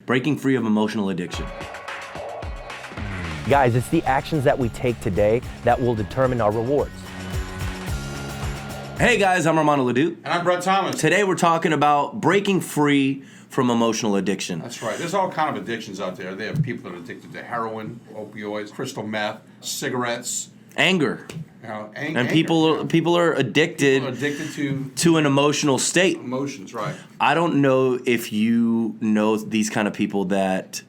Breaking free of emotional addiction. Guys, it's the actions that we take today that will determine our rewards. Hey guys, I'm Armando Leduc. And I'm Brett Thomas. Today we're talking about breaking free from emotional addiction. That's right. There's all kind of addictions out there. They have people that are addicted to heroin, opioids, crystal meth, cigarettes. Anger. Anger, People are addicted, to an emotional state. Emotions, right. I don't know if you know these kind of people that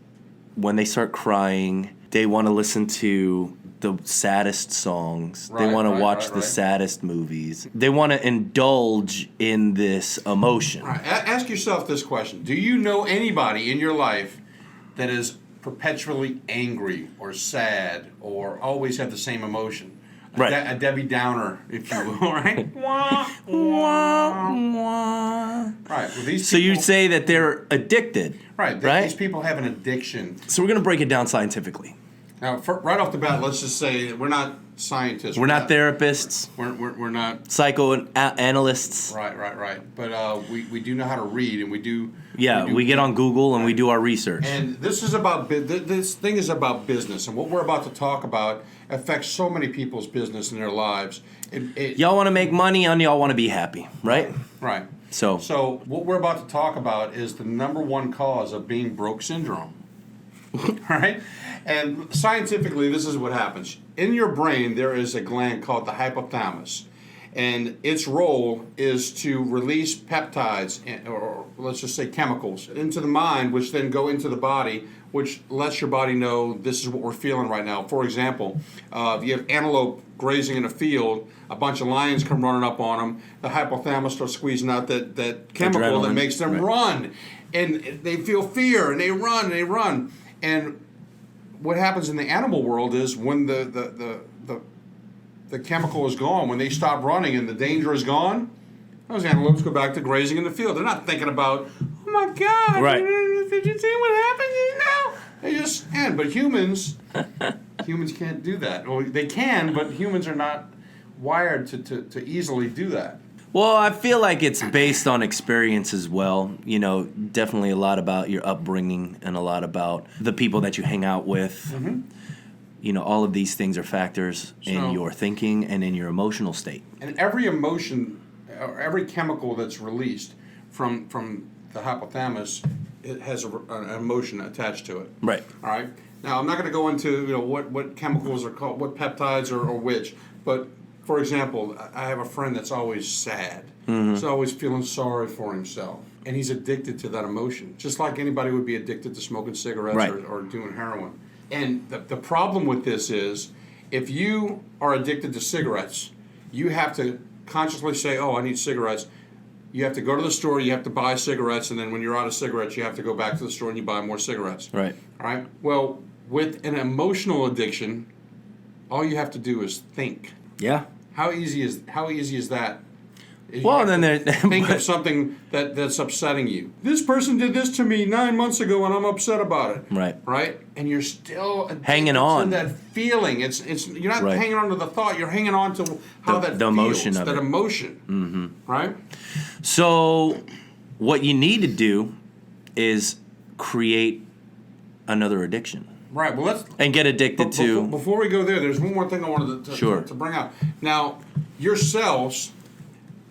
when they start crying, they want to listen to the saddest songs. They want to watch the saddest movies. They want to indulge in this emotion. All right. Ask yourself this question. Do you know anybody in your life that is perpetually angry or sad or always have the same emotion? Right. A Debbie Downer, if you will, right? Wah, wah, wah. Right. Well, so you say that they're addicted. Right. These people have an addiction. So we're going to break it down scientifically. Now, right off the bat, let's just say we're not scientists. We're not therapists. We're not psychoanalysts. Right. But we do know how to read, and we do. Yeah, we get on Google and we do our research. And this is about this thing is about business, and what we're about to talk about affects so many people's business in their lives. Y'all want to make money, and y'all want to be happy, right? Right. So what we're about to talk about is the number one cause of being broke syndrome. Right? And scientifically, this is what happens. In your brain, there is a gland called the hypothalamus. And its role is to release peptides, or let's just say chemicals, into the mind, which then go into the body, which lets your body know this is what we're feeling right now. For example, if you have antelope grazing in a field, a bunch of lions come running up on them, the hypothalamus starts squeezing out that chemical adrenaline that makes them run. And they feel fear, and they run. And what happens in the animal world is when the chemical is gone, when they stop running and the danger is gone, those antelopes go back to grazing in the field. They're not thinking about, oh my God, right. Did you see what happened just now? They just end. But humans can't do that. Well, they can, but humans are not wired to easily do that. Well, I feel like it's based on experience as well. You know, definitely a lot about your upbringing and a lot about the people that you hang out with. Mm-hmm. You know, all of these things are factors in your thinking and in your emotional state. And every emotion, or every chemical that's released from the hypothalamus, it has an emotion attached to it. Right. All right. Now, I'm not going to go into what chemicals are called, what peptides or which, but for example, I have a friend that's always sad. Mm-hmm. He's always feeling sorry for himself. And he's addicted to that emotion, just like anybody would be addicted to smoking cigarettes or doing heroin. And the problem with this is, if you are addicted to cigarettes, you have to consciously say, oh, I need cigarettes. You have to go to the store, you have to buy cigarettes, and then when you're out of cigarettes, you have to go back to the store and you buy more cigarettes. Right. All right? Well, with an emotional addiction, all you have to do is think. Yeah. How easy is that? Well, then think of something that's upsetting you. This person did this to me 9 months ago, and I'm upset about it. Right. Right. And you're still hanging on to that feeling. It's you're not hanging on to the thought. You're hanging on to how that the feels, emotion of that it. emotion. Mm-hmm. Right. So, what you need to do is create another addiction. Right. Well, let's get addicted to. Before we go there, there's one more thing I wanted to bring out. Now, your cells,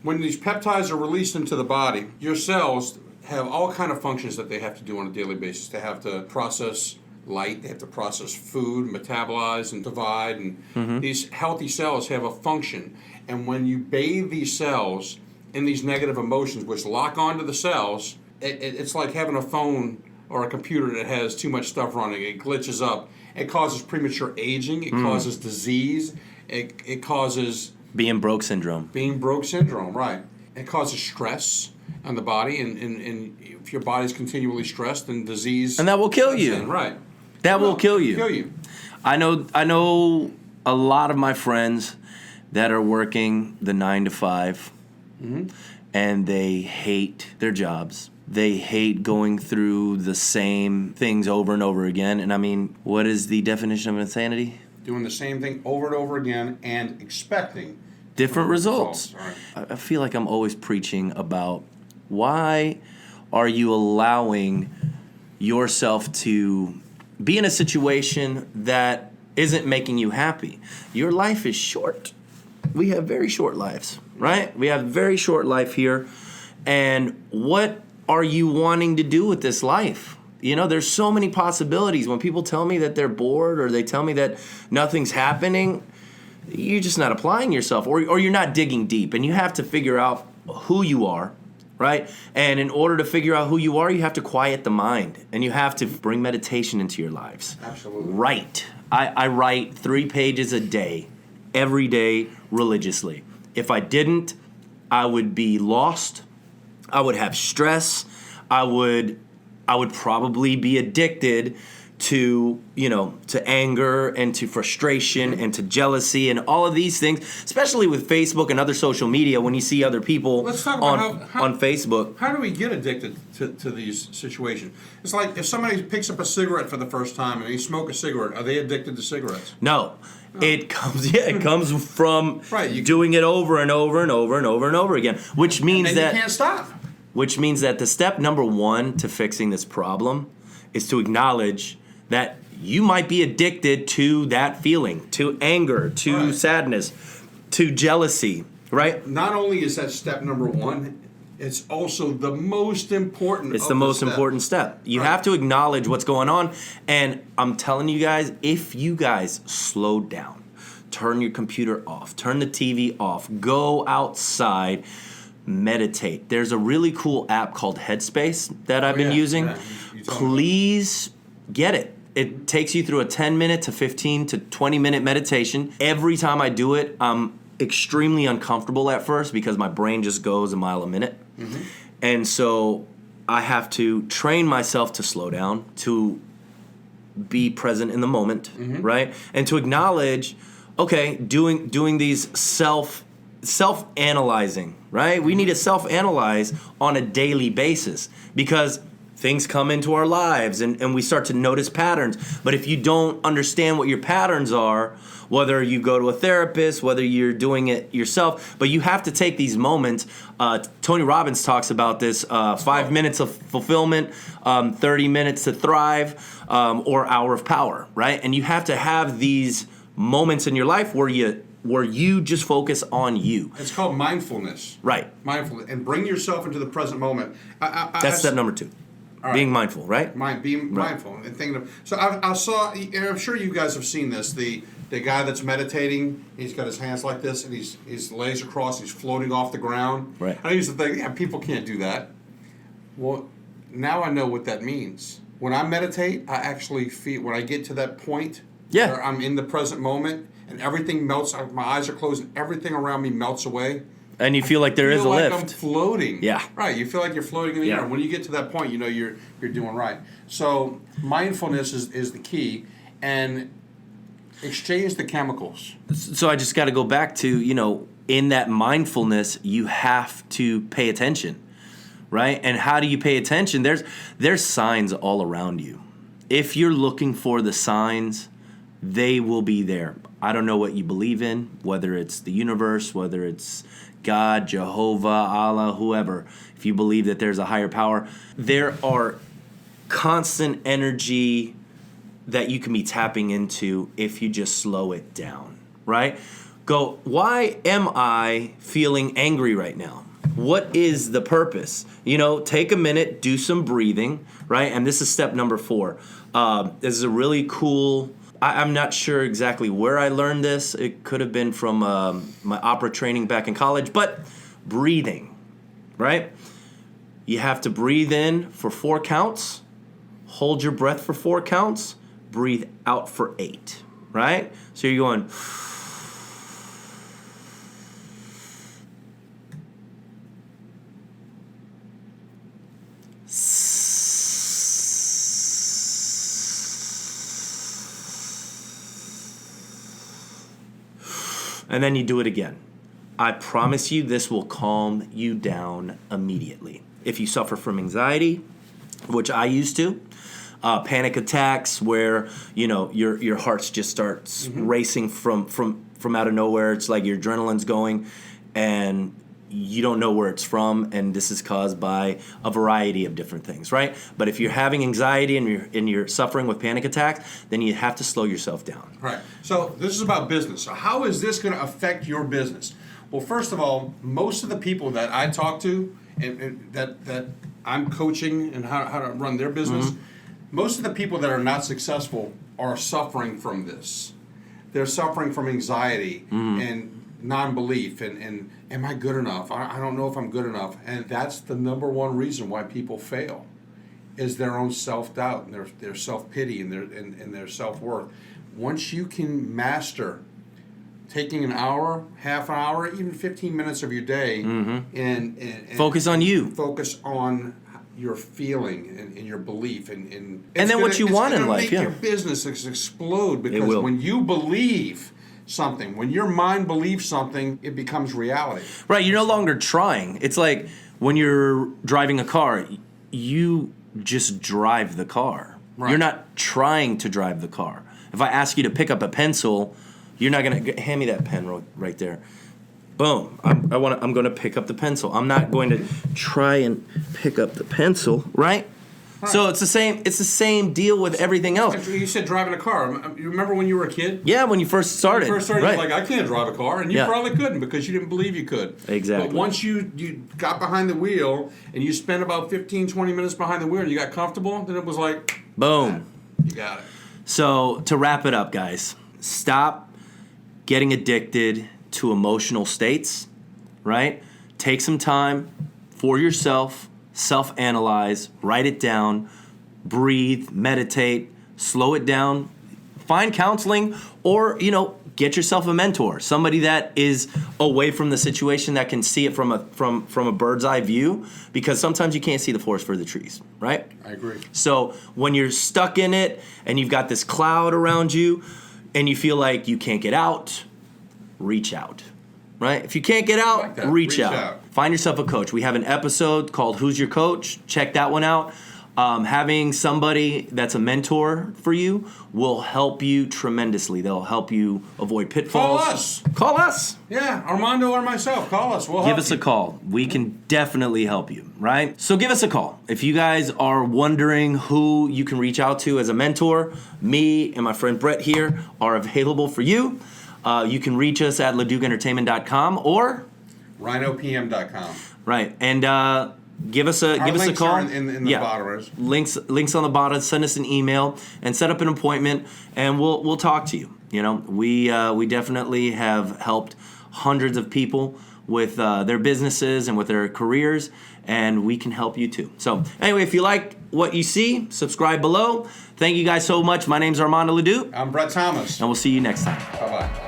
when these peptides are released into the body, your cells have all kind of functions that they have to do on a daily basis. They have to process light, they have to process food, metabolize and divide, and these healthy cells have a function. And when you bathe these cells in these negative emotions, which lock onto the cells, it's like having a phone or a computer that has too much stuff running. It glitches up. It causes premature aging. It causes disease. It causes being broke syndrome. Being broke syndrome, right. It causes stress on the body, and if your body's continually stressed, then disease... And that will kill you. Right. That will kill you. Kill you. I know a lot of my friends that are working the 9 to 5, and they hate their jobs. They hate going through the same things over and over again. And I mean, what is the definition of insanity? Doing the same thing over and over again and expecting different results. Right. I feel like I'm always preaching about why are you allowing yourself to be in a situation that isn't making you happy. Your life is short. We have very short lives, right? We have very short life here. And what are you wanting to do with this life? You know, there's so many possibilities. When people tell me that they're bored or they tell me that nothing's happening, you're just not applying yourself, or you're not digging deep. And you have to figure out who you are, right? And in order to figure out who you are, you have to quiet the mind. And you have to bring meditation into your lives. Absolutely. Write. I write 3 pages a day, every day, religiously. If I didn't, I would be lost. I would have stress. I would probably be addicted to, to anger and to frustration and to jealousy and all of these things, especially with Facebook and other social media when you see other people Let's talk about on Facebook. How do we get addicted to these situations? It's like if somebody picks up a cigarette for the first time and they smoke a cigarette, are they addicted to cigarettes? No. It comes from right, doing it over and over and over and over and over again, which means that you can't stop. Which means that the step number 1 to fixing this problem is to acknowledge that you might be addicted to that feeling, to anger, to sadness, to jealousy, right? Not only is that step number 1, it's also the most important. It's the most important step. You have to acknowledge what's going on. And I'm telling you guys, if you guys slow down, turn your computer off, turn the TV off, go outside, meditate. There's a really cool app called Headspace that I've been using. Yeah. Please get it. It takes you through a 10-minute to 15 to 20-minute meditation. Every time I do it, I'm extremely uncomfortable at first because my brain just goes a mile a minute. Mm-hmm. And so I have to train myself to slow down, to be present in the moment, right? And to acknowledge, okay, doing these self-analyzing, right? We need to self-analyze on a daily basis because things come into our lives and we start to notice patterns. But if you don't understand what your patterns are, whether you go to a therapist, whether you're doing it yourself, but you have to take these moments. Tony Robbins talks about this, 5 minutes of fulfillment, 30 minutes to thrive, or hour of power, right? And you have to have these moments in your life where you just focus on you. It's called mindfulness. Right. Mindfulness. And bring yourself into the present moment. That's step number 2. Right. Being mindful, right? Being mindful and thinking of. So I saw, and I'm sure you guys have seen this. The guy that's meditating, he's got his hands like this, and his legs across. He's floating off the ground. Right. I used to think, people can't do that. Well, now I know what that means. When I meditate, I actually feel when I get to that point where I'm in the present moment and everything melts. My eyes are closed, and everything around me melts away. And you feel like there is a lift. I'm floating. Yeah. Right. You feel like you're floating in the air. When you get to that point, you know you're doing right. So mindfulness is the key, and exchange the chemicals. So I just got to go back to, in that mindfulness, you have to pay attention, right? And how do you pay attention? There's signs all around you. If you're looking for the signs, they will be there. I don't know what you believe in, whether it's the universe, whether it's God, Jehovah, Allah, whoever. If you believe that there's a higher power, there are constant energy that you can be tapping into if you just slow it down, right? Go, why am I feeling angry right now? What is the purpose? Take a minute, do some breathing, right? And this is step number 4. This is a really cool... I'm not sure exactly where I learned this. It could have been from my opera training back in college. But breathing, right? You have to breathe in for 4 counts. Hold your breath for 4 counts. Breathe out for 8, right? So you're going... And then you do it again. I promise you this will calm you down immediately. If you suffer from anxiety, which I used to, panic attacks where, your heart just starts racing from out of nowhere. It's like your adrenaline's going and you don't know where it's from, and this is caused by a variety of different things, right? But if you're having anxiety and you're suffering with panic attacks, then you have to slow yourself down. Right. So this is about business. So how is this going to affect your business? Well, first of all, most of the people that I talk to and that I'm coaching and how to run their business, most of the people that are not successful are suffering from this. They're suffering from anxiety and non-belief and am I good enough? I don't know if I'm good enough. And that's the number one reason why people fail is their own self-doubt and their self-pity and their self-worth. Once you can master taking an hour, half an hour, even 15 minutes of your day and focus on you. Focus on your feeling and your belief and then what you want in life. Make your business explode because when you believe something, when your mind believes something, it becomes reality. Right, you're no longer trying. It's like when you're driving a car, you just drive the car. Right. You're not trying to drive the car. If I ask you to pick up a pencil, you're not going to hand me that pen right there. Boom. I'm going to pick up the pencil. I'm not going to try and pick up the pencil, right? Right. So it's the same deal with everything else. You said driving a car. You remember when you were a kid? Yeah, when you first started. Right. You're like, I can't drive a car, and you probably couldn't because you didn't believe you could. Exactly. But once you got behind the wheel and you spent about 15, 20 minutes behind the wheel and you got comfortable, then it was like, boom. You got it. So to wrap it up, guys, stop getting addicted to emotional states, right? Take some time for yourself. Self-analyze, write it down, breathe, meditate, slow it down, find counseling, or, get yourself a mentor, somebody that is away from the situation that can see it from a bird's eye view, because sometimes you can't see the forest for the trees, right? I agree. So when you're stuck in it and you've got this cloud around you and you feel like you can't get out, reach out. Right? If you can't get out, reach out. Find yourself a coach. We have an episode called Who's Your Coach? Check that one out. Having somebody that's a mentor for you will help you tremendously. They'll help you avoid pitfalls. Call us. Call us. Yeah, Armando or myself. Call us. We'll help you. Give us a call. We can definitely help you, right? So give us a call. If you guys are wondering who you can reach out to as a mentor, me and my friend Brett here are available for you. You can reach us at leducentertainment.com or rhinopm.com. Right. And give us a call. Are in the bottom. Links on the bottom. Send us an email and set up an appointment, and we'll talk to you. We definitely have helped hundreds of people with their businesses and with their careers, and we can help you too. So anyway, if you like what you see, subscribe below. Thank you guys so much. My name's Armando Leduc. I'm Brett Thomas. And we'll see you next time. Bye-bye.